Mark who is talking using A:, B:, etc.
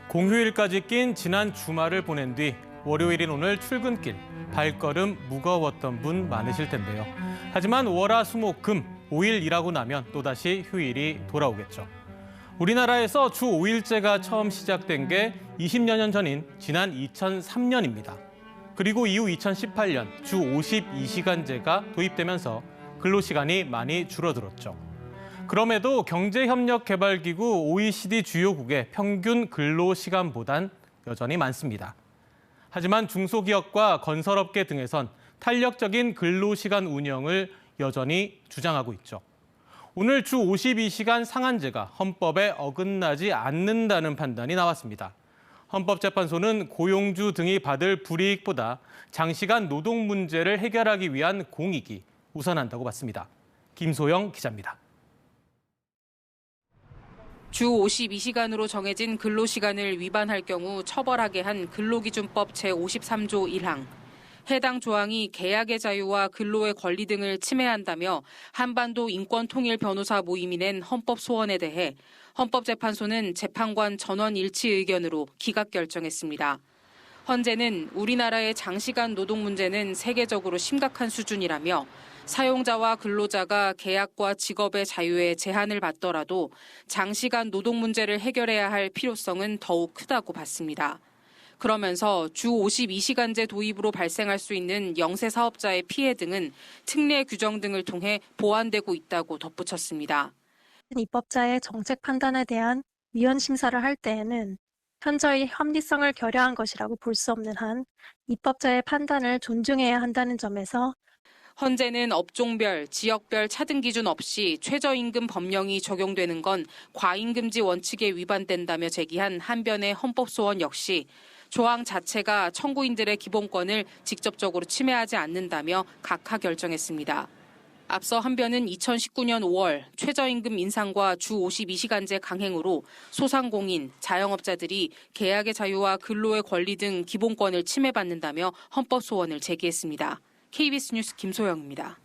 A: 공휴일까지 낀 지난 주말을 보낸 뒤 월요일인 오늘 출근길, 발걸음 무거웠던 분 많으실 텐데요. 하지만 월화수목금 5일 일하고 나면 또다시 휴일이 돌아오겠죠. 우리나라에서 주 5일제가 처음 시작된 게 20여 년 전인 지난 2003년입니다. 그리고 이후 2018년 주 52시간제가 도입되면서 근로시간이 많이 줄어들었죠. 그럼에도 경제협력개발기구 OECD 주요국의 평균 근로시간보단 여전히 많습니다. 하지만 중소기업과 건설업계 등에선 탄력적인 근로시간 운영을 여전히 주장하고 있죠. 오늘 주 52시간 상한제가 헌법에 어긋나지 않는다는 판단이 나왔습니다. 헌법재판소는 고용주 등이 받을 불이익보다 장시간 노동 문제를 해결하기 위한 공익이 우선한다고 봤습니다. 김소영 기자입니다.
B: 주 52시간으로 정해진 근로시간을 위반할 경우 처벌하게 한 근로기준법 제53조 1항. 해당 조항이 계약의 자유와 근로의 권리 등을 침해한다며 한반도 인권통일변호사 모임이 낸 헌법 소원에 대해 헌법재판소는 재판관 전원 일치 의견으로 기각 결정했습니다. 헌재는 우리나라의 장시간 노동 문제는 세계적으로 심각한 수준이라며 사용자와 근로자가 계약과 직업의 자유에 제한을 받더라도 장시간 노동 문제를 해결해야 할 필요성은 더욱 크다고 봤습니다. 그러면서 주 52시간제 도입으로 발생할 수 있는 영세사업자의 피해 등은 특례 규정 등을 통해 보완되고 있다고 덧붙였습니다.
C: 입법자의 정책 판단에 대한 위헌 심사를 할 때에는 현저히 합리성을 결여한 것이라고 볼 수 없는 한 입법자의 판단을 존중해야 한다는 점에서
B: 헌재는 업종별, 지역별 차등 기준 없이 최저임금 법령이 적용되는 건 과잉금지 원칙에 위반된다며 제기한 한변의 헌법소원 역시 조항 자체가 청구인들의 기본권을 직접적으로 침해하지 않는다며 각하 결정했습니다. 앞서 한변은 2019년 5월 최저임금 인상과 주 52시간제 강행으로 소상공인, 자영업자들이 계약의 자유와 근로의 권리 등 기본권을 침해받는다며 헌법소원을 제기했습니다. KBS 뉴스 김소영입니다.